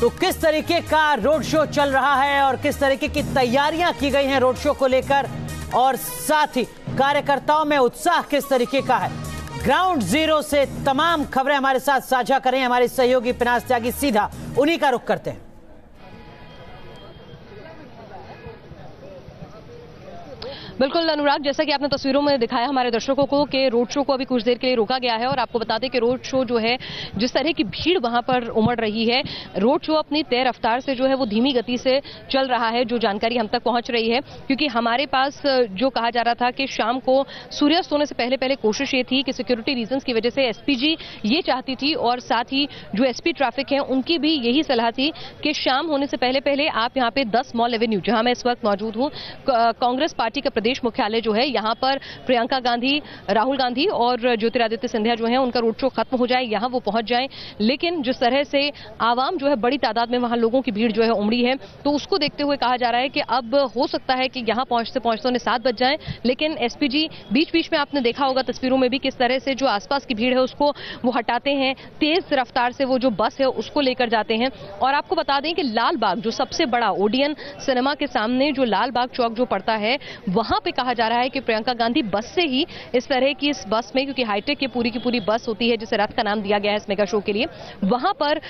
तो किस तरीके का रोड शो चल रहा है और किस तरीके की तैयारियां की गई हैं रोड शो को लेकर, और साथ ही कार्यकर्ताओं में उत्साह किस तरीके का है, ग्राउंड जीरो से तमाम खबरें हमारे साथ साझा करें हमारे सहयोगी पिनास त्यागी। सीधा उन्हीं का रुख करते हैं। बिल्कुल अनुराग, जैसा कि आपने तस्वीरों में दिखाया हमारे दर्शकों को कि रोड शो को अभी कुछ देर के लिए रोका गया है। और आपको बता दें कि रोड शो जो है, जिस तरह की भीड़ वहां पर उमड़ रही है, रोड शो अपनी तय रफ्तार से जो है वो धीमी गति से चल रहा है, जो जानकारी हम तक पहुंच रही है। क्योंकि हमारे पास जो कहा जा रहा था कि शाम को सूर्यास्त होने से पहले पहले कोशिश ये थी कि सिक्योरिटी रीजंस की वजह से एसपीजी ये चाहती थी, और साथ ही जो एसपी ट्रैफिक है उनकी भी यही सलाह थी कि शाम होने से पहले पहले आप यहाँ पे 10 मॉल एवेन्यू, जहां मैं इस वक्त मौजूद हूँ, कांग्रेस पार्टी का प्रदेश मुख्यालय जो है, यहां पर प्रियंका गांधी, राहुल गांधी और ज्योतिरादित्य सिंधिया जो है उनका रोड शो खत्म हो जाए, यहां वो पहुंच जाएं। लेकिन जिस तरह से आवाम जो है बड़ी तादाद में वहां लोगों की भीड़ जो है उमड़ी है, तो उसको देखते हुए कहा जा रहा है कि अब हो सकता है कि यहां पहुंचते पहुंचते उन्हें 7 बज जाए। लेकिन एसपीजी बीच बीच में आपने देखा होगा तस्वीरों में भी किस तरह से जो आसपास की भीड़ है उसको वो हटाते हैं, तेज रफ्तार से वो जो बस है उसको लेकर जाते हैं। और आपको बता दें कि लाल बाग, जो सबसे बड़ा ओडियन सिनेमा के सामने जो लाल बाग चौक जो पड़ता है, वहां पे कहा जा रहा है कि प्रियंका गांधी बस से ही इस तरह की इस बस में, क्योंकि हाईटेक की पूरी बस होती है जिसे रथ का नाम दिया गया है इस मेगा शो के लिए, वहां पर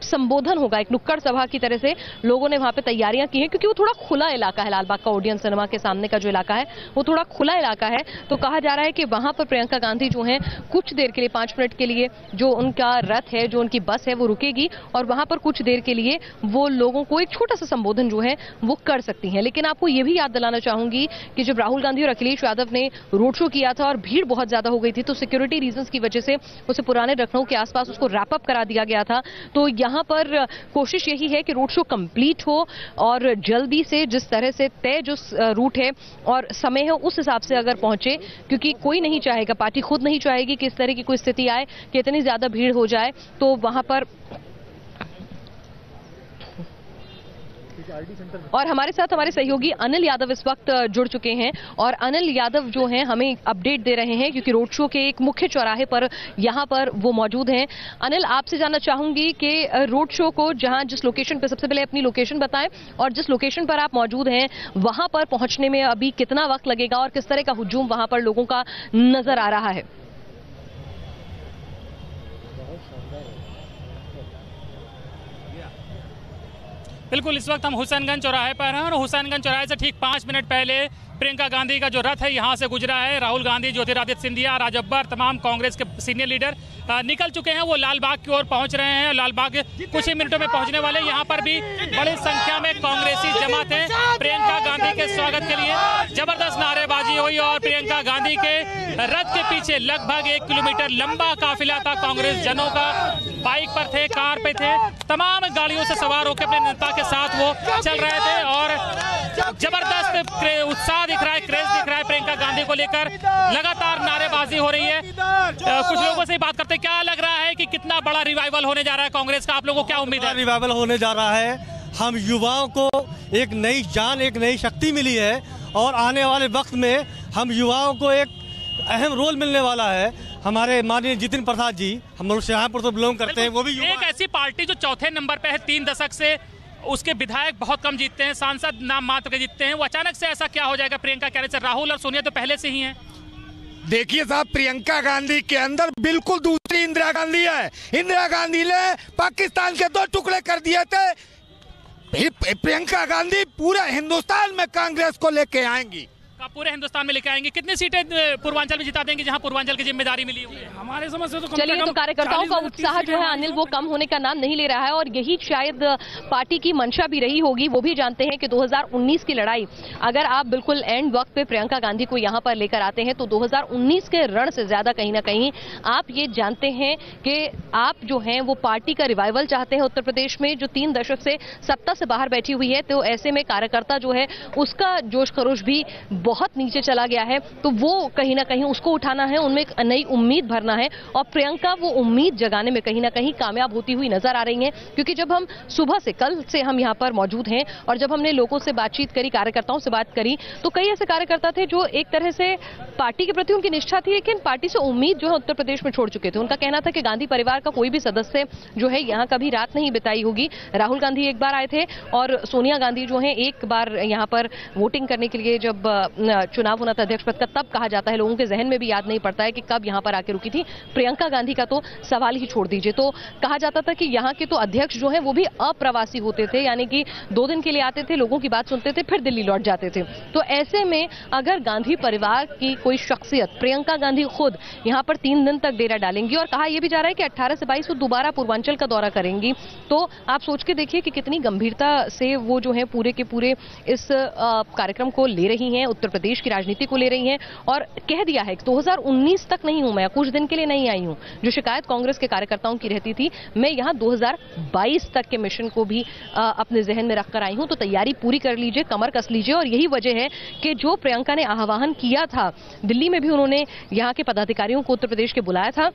संबोधन होगा, एक नुक्कड़ सभा की तरह से लोगों ने वहां पे तैयारियां की हैं। क्योंकि वो थोड़ा खुला इलाका है, लालबाग का ओडियन सिनेमा के सामने का जो इलाका है वो थोड़ा खुला इलाका है। तो कहा जा रहा है कि वहां पर प्रियंका गांधी जो है कुछ देर के लिए, 5 मिनट के लिए जो उनका रथ है, जो उनकी बस है, वो रुकेगी और वहां पर कुछ देर के लिए वो लोगों को एक छोटा सा संबोधन जो है वो कर सकती हैं। लेकिन आपको ये भी याद दिलाना चाहूंगी कि जब राहुल गांधी और अखिलेश यादव ने रोड शो किया था और भीड़ बहुत ज्यादा हो गई थी, तो सिक्योरिटी रीजंस की वजह से उसे पुराने लखनऊ के आसपास उसको रैप अप करा दिया गया था। तो यहां पर कोशिश यही है कि रोड शो कंप्लीट हो और जल्दी से जिस तरह से तय जो रूट है और समय है उस हिसाब से अगर पहुंचे, क्योंकि कोई नहीं चाहेगा, पार्टी खुद नहीं चाहेगी कि इस तरह की कोई स्थिति आए कि इतनी ज्यादा भीड़ हो जाए। तो वहां पर और हमारे साथ हमारे सहयोगी अनिल यादव इस वक्त जुड़ चुके हैं, और अनिल यादव जो हैं हमें अपडेट दे रहे हैं, क्योंकि रोड शो के एक मुख्य चौराहे पर यहां पर वो मौजूद हैं। अनिल, आपसे जानना चाहूंगी कि रोड शो को जहां जिस लोकेशन पर, सबसे पहले अपनी लोकेशन बताएं, और जिस लोकेशन पर आप मौजूद हैं वहां पर पहुंचने में अभी कितना वक्त लगेगा और किस तरह का हुजूम वहां पर लोगों का नजर आ रहा है। बिल्कुल, इस वक्त हम हुसैनगंज चौराहे पर हैं और हुसैनगंज चौराहे से ठीक 5 मिनट पहले प्रियंका गांधी का जो रथ है यहाँ से गुजरा है। राहुल गांधी, ज्योतिरादित्य सिंधिया, राजब्बर, तमाम कांग्रेस के सीनियर लीडर निकल चुके हैं। वो लाल बाग की ओर पहुंच रहे हैं। लाल बाग कुछ ही मिनटों में पहुंचने वाले। यहाँ पर भी बड़ी संख्या में कांग्रेसी जमा थे प्रियंका गांधी के स्वागत के लिए। जबरदस्त नारेबाजी हुई और प्रियंका गांधी के रथ के पीछे लगभग 1 किलोमीटर लंबा काफिला था कांग्रेस जनों का। बाइक पर थे, कार पे थे, तमाम गाड़ियों से सवार होकर अपने नेता के साथ वो चल रहे थे और जबरदस्त उत्साह दिख रहा है, क्रेज दिख रहा है प्रियंका गांधी को लेकर। लगातार नारेबाजी हो रही है। कुछ लोगों से बात करते, क्या लग रहा है कि कितना बड़ा रिवाइवल होने जा रहा है कांग्रेस का? आप लोगों को क्या उम्मीद है? रिवाइवल होने जा रहा है। हम युवाओं को एक नई जान, एक नई शक्ति मिली है और आने वाले वक्त में हम युवाओं को एक अहम रोल मिलने वाला है। हमारे माननीय जितिन प्रसाद जी, हम लोग शाहपुर से बिलोंग करते हैं, वो भी एक ऐसी पार्टी जो चौथे नंबर पे है 3 दशक से, उसके विधायक बहुत कम जीतते हैं, सांसद नाम मात्र के जीतते हैं। वो अचानक से ऐसा क्या हो जाएगा प्रियंका कहने से? राहुल और सोनिया तो पहले से ही हैं। देखिए साहब, प्रियंका गांधी के अंदर बिल्कुल दूसरी इंदिरा गांधी है। इंदिरा गांधी ने पाकिस्तान के 2 टुकड़े कर दिए थे। प्रियंका गांधी पूरे हिंदुस्तान में कांग्रेस को लेके आएंगी। पूरे हिंदुस्तान में लेके आएंगे। कितनी सीटें पूर्वांचल में जिता देंगे जहां पूर्वांचल की जिम्मेदारी मिली हुई है? हमारे समझ से तो चलिए, तो कार्यकर्ताओं का उत्साह जो है अनिल वो कम होने का नाम नहीं ले रहा है, और यही शायद पार्टी की मंशा भी रही होगी। वो भी जानते हैं कि 2019 की लड़ाई अगर आप बिल्कुल एंड वक्त पे प्रियंका गांधी को यहां पर लेकर आते हैं तो 2019 के रण से ज्यादा कहीं ना कहीं आप ये जानते हैं कि आप जो है वो पार्टी का रिवाइवल चाहते हैं उत्तर प्रदेश में, जो 3 दशक से सत्ता से बाहर बैठी हुई है। तो ऐसे में कार्यकर्ता जो है उसका जोश खरोश भी बहुत नीचे चला गया है, तो वो कहीं ना कहीं उसको उठाना है, उनमें एक नई उम्मीद भरना है। और प्रियंका वो उम्मीद जगाने में कहीं ना कहीं कामयाब होती हुई नजर आ रही हैं, क्योंकि जब हम सुबह से, कल से हम यहाँ पर मौजूद हैं और जब हमने लोगों से बातचीत करी, कार्यकर्ताओं से बात करी, तो कई ऐसे कार्यकर्ता थे जो एक तरह से पार्टी के प्रति उनकी निष्ठा थी, लेकिन पार्टी से उम्मीद जो है उत्तर प्रदेश में छोड़ चुके थे। उनका कहना था कि गांधी परिवार का कोई भी सदस्य जो है यहाँ कभी रात नहीं बिताई होगी। राहुल गांधी एक बार आए थे और सोनिया गांधी जो है एक बार यहाँ पर वोटिंग करने के लिए जब चुनाव होना था अध्यक्ष पद का, तब कहा जाता है, लोगों के जहन में भी याद नहीं पड़ता है कि कब यहाँ पर आके रुकी थी। प्रियंका गांधी का तो सवाल ही छोड़ दीजिए। तो कहा जाता था कि यहाँ के तो अध्यक्ष जो है वो भी अप्रवासी होते थे, यानी कि 2 दिन के लिए आते थे, लोगों की बात सुनते थे, फिर दिल्ली लौट जाते थे। तो ऐसे में अगर गांधी परिवार की कोई शख्सियत, प्रियंका गांधी खुद यहाँ पर 3 दिन तक डेरा डालेंगी और कहा यह भी जा रहा है कि 18 से 22 वो दोबारा पूर्वांचल का दौरा करेंगी, तो आप सोच के देखिए कि कितनी गंभीरता से वो जो है पूरे के पूरे इस कार्यक्रम को ले रही हैं, उत्तर प्रदेश की राजनीति को ले रही हैं। और कह दिया है कि 2019 तक नहीं हूं मैं, कुछ दिन के लिए नहीं आई हूं। जो शिकायत कांग्रेस के कार्यकर्ताओं की रहती थी, मैं यहां 2022 तक के मिशन को भी अपने जहन में रखकर आई हूं। तो तैयारी पूरी कर लीजिए, कमर कस लीजिए। और यही वजह है कि जो प्रियंका ने आह्वान किया था, दिल्ली में भी उन्होंने यहाँ के पदाधिकारियों को उत्तर प्रदेश के बुलाया था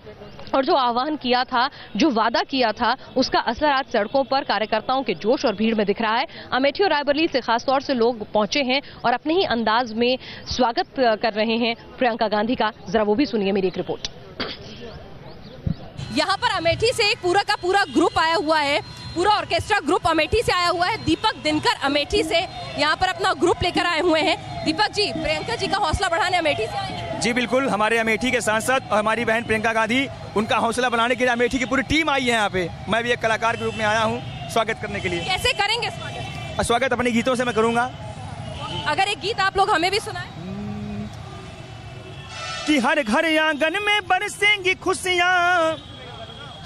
और जो आह्वान किया था, जो वादा किया था, उसका असर आज सड़कों पर कार्यकर्ताओं के जोश और भीड़ में दिख रहा है। अमेठी और रायबरेली से खासतौर से लोग पहुंचे हैं और अपने ही अंदाज में स्वागत कर रहे हैं प्रियंका गांधी का। जरा वो भी सुनिए मेरी एक रिपोर्ट। यहाँ पर अमेठी से एक पूरा का पूरा ग्रुप आया हुआ है, पूरा ऑर्केस्ट्रा ग्रुप अमेठी से आया हुआ है। दीपक दिनकर अमेठी से यहाँ पर अपना ग्रुप लेकर आए हुए हैं। दीपक जी, प्रियंका जी का हौसला बढ़ाने अमेठी से आए हैं? जी बिल्कुल, हमारे अमेठी के सांसद और हमारी बहन प्रियंका गांधी, उनका हौसला बढ़ाने के लिए अमेठी की पूरी टीम आई है यहाँ पे। मैं भी एक कलाकार के रूप में आया हूँ स्वागत करने के लिए। कैसे करेंगे स्वागत? अपने गीतों से मैं करूँगा। अगर एक गीत आप लोग हमें भी सुनाएं। कि हर घर आंगन में बरसेंगी खुशियाँ,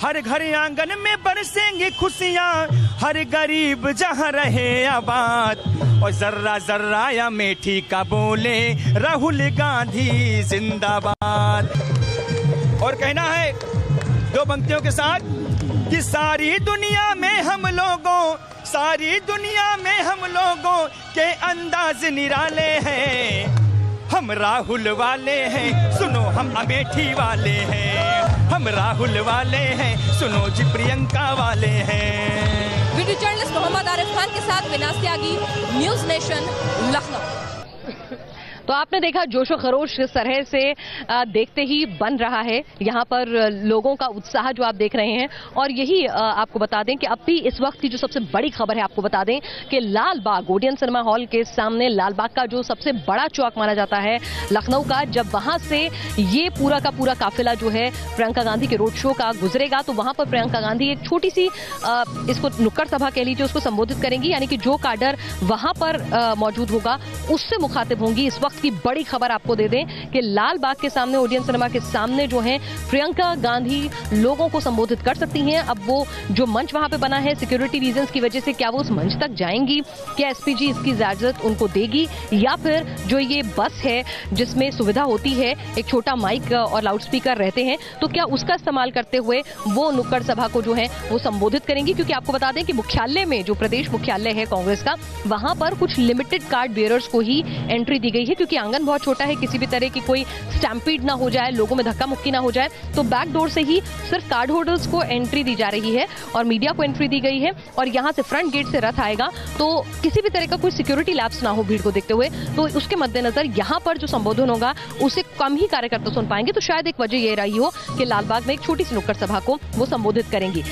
हर घर आंगन में बरसेंगी खुशियाँ, हर गरीब जहाँ रहे आबाद, और जर्रा जर्रा अमेठी का बोले राहुल गांधी जिंदाबाद। और कहना है 2 पंक्तियों के साथ कि सारी दुनिया में हम लोगों, सारी दुनिया में हम लोगों के अंदाज निराले हैं। हम राहुल वाले हैं, सुनो हम अमेठी वाले हैं। हम राहुल वाले हैं, सुनो जी प्रियंका वाले हैं। वीडियो जर्नलिस्ट मोहम्मद आरिफ खान के साथ विनाश त्यागी, न्यूज नेशन, लखनऊ। तो आपने देखा जोशो खरोश किस तरह से देखते ही बन रहा है यहाँ पर लोगों का उत्साह जो आप देख रहे हैं। और यही आपको बता दें कि अब भी इस वक्त की जो सबसे बड़ी खबर है, आपको बता दें कि लाल बाग, ओडियन सिनेमा हॉल के सामने लाल बाग का जो सबसे बड़ा चौक माना जाता है लखनऊ का, जब वहां से ये पूरा का पूरा काफिला जो है प्रियंका गांधी के रोड शो का गुजरेगा, तो वहां पर प्रियंका गांधी एक छोटी सी इसको नुक्कड़ सभा कह लीजिए, उसको संबोधित करेंगी। यानी कि जो काडर वहां पर मौजूद होगा उससे मुखातिब होंगी। इस वक्त की बड़ी खबर आपको दे दें कि लाल बाग के सामने, ओडियन सिनेमा के सामने जो है प्रियंका गांधी लोगों को संबोधित कर सकती हैं। अब वो जो मंच वहां पे बना है सिक्योरिटी रीजंस की वजह से, क्या वो उस मंच तक जाएंगी? क्या एसपीजी इसकी इजाजत उनको देगी? या फिर जो ये बस है जिसमें सुविधा होती है, एक छोटा माइक और लाउडस्पीकर रहते हैं, तो क्या उसका इस्तेमाल करते हुए वो नुक्कड़ सभा को जो है वो संबोधित करेंगी? क्योंकि आपको बता दें कि मुख्यालय में, जो प्रदेश मुख्यालय है कांग्रेस का, वहां पर कुछ लिमिटेड कार्ड बेयरर्स को ही एंट्री दी गई है, क्योंकि आंगन बहुत छोटा है, किसी भी तरह की कोई स्टैम्पीड ना हो जाए, लोगों में धक्का मुक्की ना हो जाए, तो बैक डोर से ही सिर्फ कार्ड होल्डर्स को एंट्री दी जा रही है और मीडिया को एंट्री दी गई है। और यहां से फ्रंट गेट से रथ आएगा, तो किसी भी तरह का कोई सिक्योरिटी लैप्स ना हो भीड़ को देखते हुए, तो उसके मद्देनजर यहां पर जो संबोधन होगा उसे कम ही कार्यकर्ता सुन पाएंगे। तो शायद एक वजह यह रही हो कि लालबाग में एक छोटी सी नुक्कड़ सभा को वो संबोधित करेंगी।